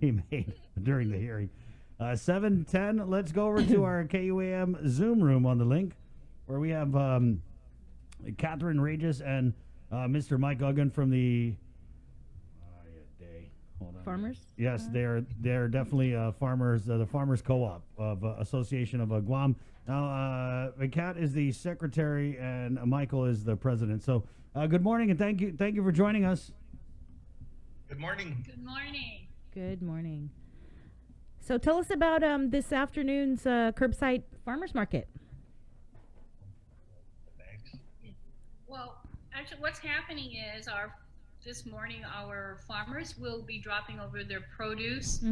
he made during the hearing. 7:10. Let's go over to our KUAM Zoom room on the link, where we have Catherine Regis and Mr. Mike Uggan from the Hold on. Farmers? Yes, they're definitely farmers. The Farmers Co-op of Association of Guam. Now, Kat is the secretary, and Michael is the president. So, good morning, and thank you for joining us. Good morning. Good morning. Good morning. So, tell us about this afternoon's Curbside Farmers Market. Thanks. Well, actually, what's happening is this morning our farmers will be dropping over their produce,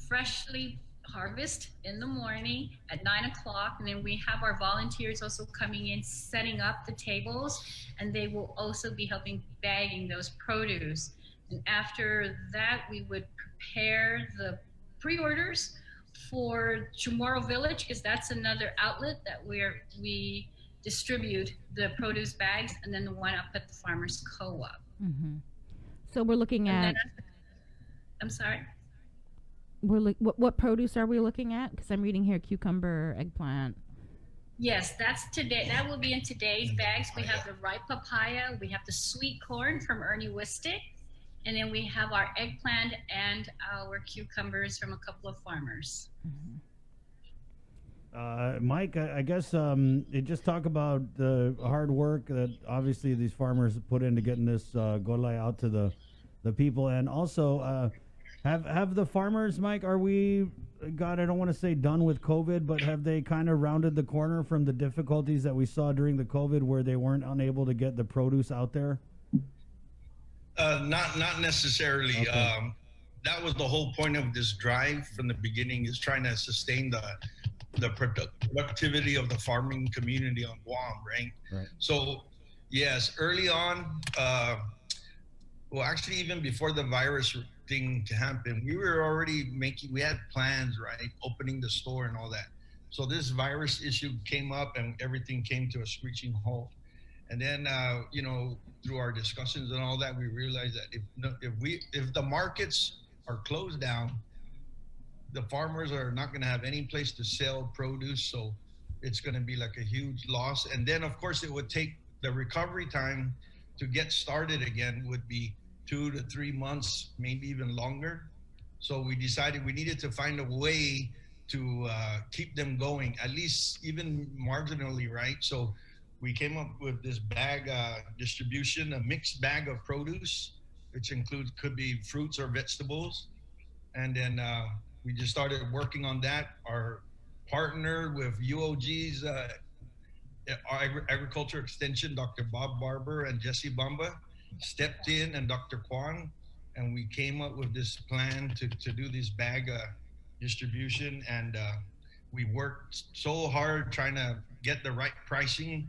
freshly harvest in the morning at 9 o'clock, and then we have our volunteers also coming in, setting up the tables, and they will also be helping bagging those produce. And after that, we would prepare the pre-orders for Chamorro Village, because that's another outlet that we distribute the produce bags, and then the one up at the Farmers Co-op. So we're looking at. I'm sorry. What produce are we looking at? Because I'm reading here cucumber, eggplant. Yes, that's today. That will be in today's bags. We have the ripe papaya. We have the sweet corn from Ernie Wistic. And then we have our eggplant and our cucumbers from a couple of farmers. Mike, I guess just talk about the hard work that obviously these farmers put into getting this golai out to the people, and also have the farmers, Mike, are we, God, I don't want to say done with COVID, but have they kind of rounded the corner from the difficulties that we saw during the COVID where they weren't unable to get the produce out there? Not necessarily. Okay. That was the whole point of this drive from the beginning, is trying to sustain the productivity of the farming community on Guam, right? So, yes, early on, well, actually, even before the virus thing to happen, we were already we had plans, right? Opening the store and all that. So this virus issue came up and everything came to a screeching halt. And then, through our discussions and all that, we realized that if the markets are closed down, the farmers are not going to have any place to sell produce, so it's going to be like a huge loss. And then, of course, it would take the recovery time to get started again would be 2 to 3 months, maybe even longer. So we decided we needed to find a way to keep them going, at least even marginally, right? So we came up with this bag distribution, a mixed bag of produce, which could be fruits or vegetables. And then we just started working on that. Our partner with UOG's Agriculture Extension, Dr. Bob Barber and Jesse Bamba, stepped in, and Dr. Kwan, and we came up with this plan to do this bag distribution. And we worked so hard trying to get the right pricing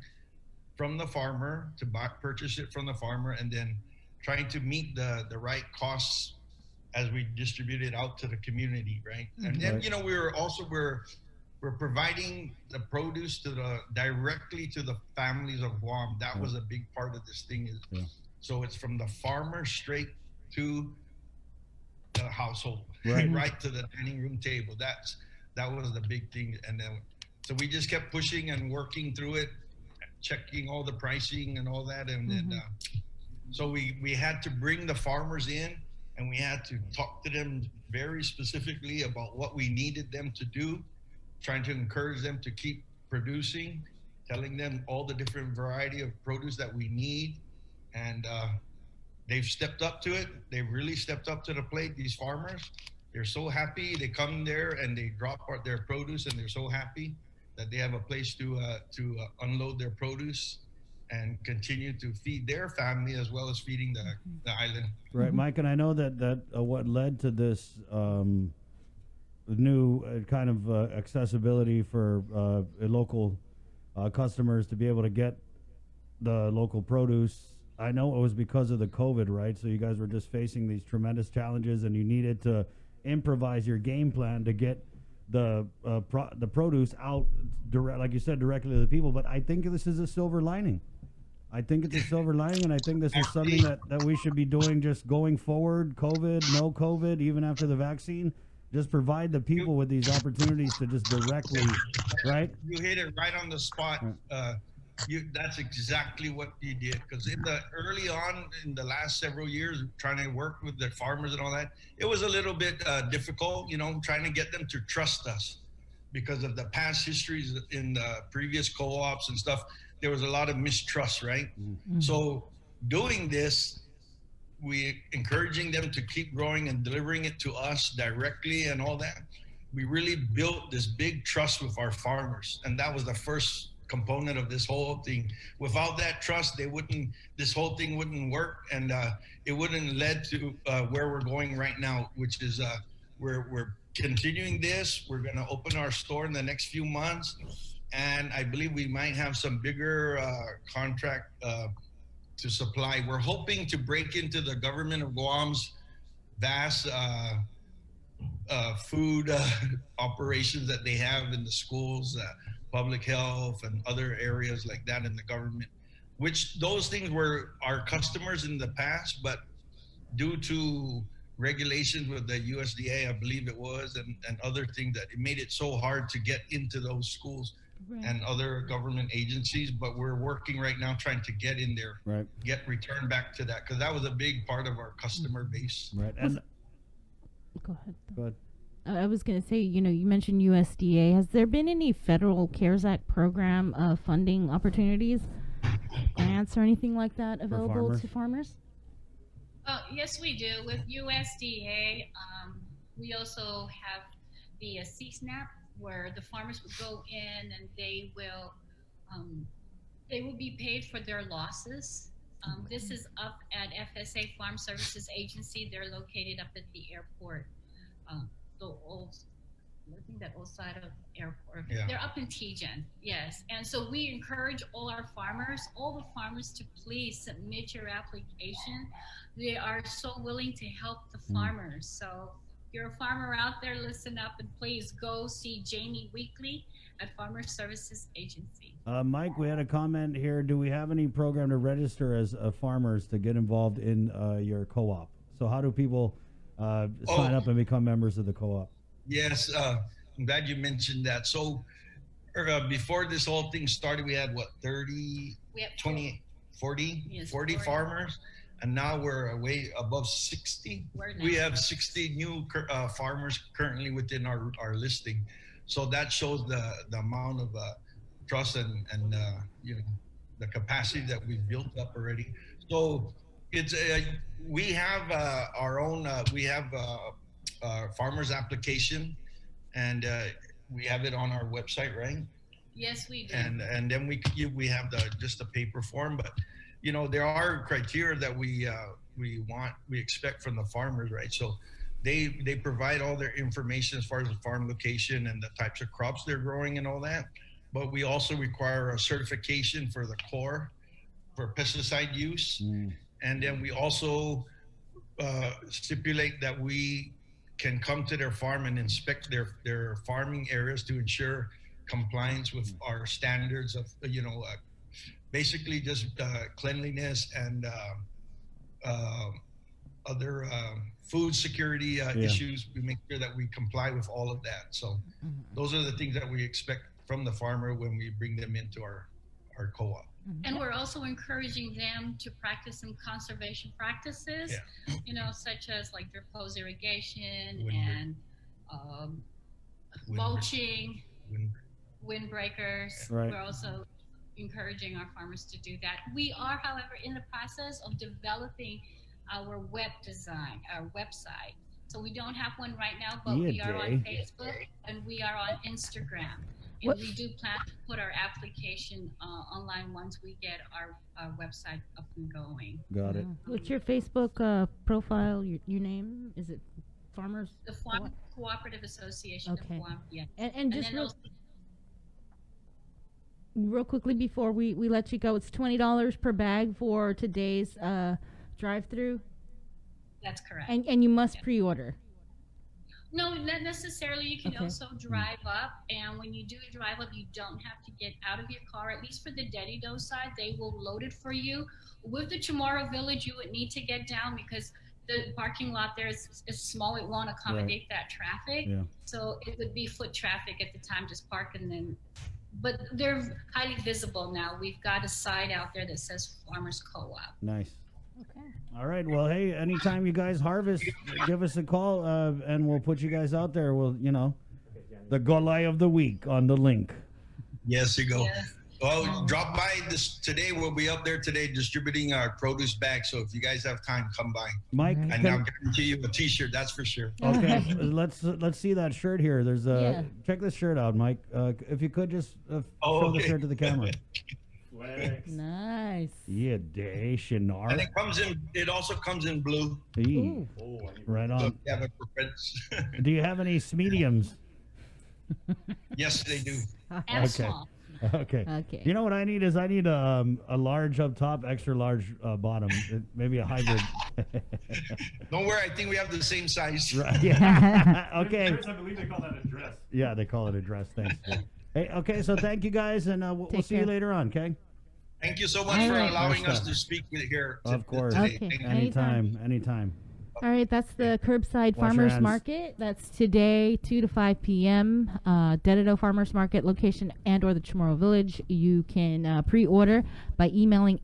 from the farmer, to purchase it from the farmer, and then trying to meet the right costs as we distribute it out to the community, right? And then, we're providing the produce directly to the families of Guam. That was a big part of this thing. So it's from the farmer straight to the household, right to the dining room table. That was the big thing. And then, so we just kept pushing and working through it, checking all the pricing and all that. And then, so we had to bring the farmers in, and we had to talk to them very specifically about what we needed them to do, trying to encourage them to keep producing, telling them all the different variety of produce that we need. And they've stepped up to it. They've really stepped up to the plate, these farmers. They're so happy. They come there and they drop their produce, and they're so happy that they have a place to unload their produce and continue to feed their family as well as feeding the island. Right, Mike, and I know that what led to this new kind of accessibility for local customers to be able to get the local produce. I know it was because of the COVID, right? So you guys were just facing these tremendous challenges, and you needed to improvise your game plan to get the produce out, like you said, directly to the people. But I think this is a silver lining. I think it's a silver lining, and I think this is something that we should be doing just going forward, COVID, no COVID, even after the vaccine. Just provide the people with these opportunities to just directly, right? You hit it right on the spot. That's exactly what you did. Because early on in the last several years, trying to work with the farmers and all that, it was a little bit difficult, trying to get them to trust us because of the past histories in the previous co-ops and stuff. There was a lot of mistrust, right? Mm-hmm. So doing this, we encouraging them to keep growing and delivering it to us directly and all that. We really built this big trust with our farmers, and that was the first component of this whole thing. Without that trust, this whole thing wouldn't work, and it wouldn't led to where we're going right now, which is we're continuing this. We're going to open our store in the next few months, and I believe we might have some bigger contract to supply. We're hoping to break into the government of Guam's vast food operations that they have in the schools, public health, and other areas like that in the government, which those things were our customers in the past, but due to regulations with the USDA, I believe it was, and other things, that it made it so hard to get into those schools. Right. And other government agencies, but we're working right now trying to get in there, right? Get returned back to that, because that was a big part of our customer base. Right. And go ahead. Go ahead. I was going to say, you mentioned USDA. Has there been any federal CARES Act program funding opportunities, grants, or anything like that available to farmers? Yes, we do. With USDA, we also have the CSNAP, where the farmers would go in and they will be paid for their losses. This is up at FSA Farm Services Agency. They're located up at the airport. I think that old side of airport. Yeah. They're up in Tijan, yes. And so we encourage all the farmers to please submit your application. They are so willing to help the farmers. So if you're a farmer out there, listen up and please go see Jamie Weekly at Farmer Services Agency. Mike, we had a comment here. Do we have any program to register as farmers to get involved in your co-op? So how do people sign up and become members of the co-op? Yes, I'm glad you mentioned that. So before this whole thing started, we had 40 farmers. And now we're way above 60. We have 60 new farmers currently within our listing. So that shows the amount of trust and the capacity that we've built up already. So it's we have our own farmers application, and we have it on our website, right? Yes, we do. And then we have just the paper form, but there are criteria that we expect from the farmers, right? So they provide all their information as far as the farm location and the types of crops they're growing and all that. But we also require a certification for the core for pesticide use. And then we also stipulate that we can come to their farm and inspect their farming areas to ensure compliance with our standards of, basically just cleanliness and other food security issues. We make sure that we comply with all of that. So those are the things that we expect from the farmer when we bring them into our co-op. And we're also encouraging them to practice some conservation practices, such as like drip hose irrigation and mulching, windbreakers. Right. We're also encouraging our farmers to do that. We are, however, in the process of developing our web design, our website. So we don't have one right now, but we are on Facebook and we are on Instagram. And we do plan to put our application online once we get our website up and going. Got it. What's your Facebook profile, your name? Is it Farmers? The Farm Cooperative Association of Guam, yeah. And just real quickly before we let you go, it's $20 per bag for today's drive-through? That's correct. And you must pre-order. No, not necessarily. You can Okay. also drive up, and when you do drive up, you don't have to get out of your car. At least for the Dedido side, they will load it for you. With the Chamorro Village, you would need to get down because the parking lot there is small. It won't accommodate that traffic. Yeah. So it would be foot traffic at the time, just park and then. But they're highly visible now. We've got a sign out there that says Farmers Co-op. Nice. Okay. All right. Well, hey, anytime you guys harvest, give us a call, and we'll put you guys out there. We'll, the Golai of the week on the link. Yes, you go. Yes. Well, drop by this today. We'll be up there today distributing our produce bags. So if you guys have time, come by. Mike, All right. And I'll guarantee you a T-shirt. That's for sure. okay, let's see that shirt here. There's Yeah. check this shirt out, Mike. If you could just show the okay. shirt to the camera. Nice. Yeah, day And Shinar. it also comes in blue. Ooh. Right So on. if you have a preference. Do you have any mediums? Yes, they do. And Okay. small. Okay. Okay. You know what I need is I need a large up top, extra large bottom, maybe a hybrid. Don't worry. I think we have the same size. Right, yeah. Okay. I believe they call that a dress. Yeah, they call it a dress. Thanks. Hey, okay. So thank you guys, and we'll Take see you care. later on. Okay. Thank you so much All for right. allowing Nice us stuff. to speak with here. Of course. Today. Okay. Thank you. Anytime. All right, that's the Curbside Wash your Farmers hands. Market. That's today, 2 to 5 p.m. Dedido Farmers Market location and or the Chamorro Village. You can pre-order by emailing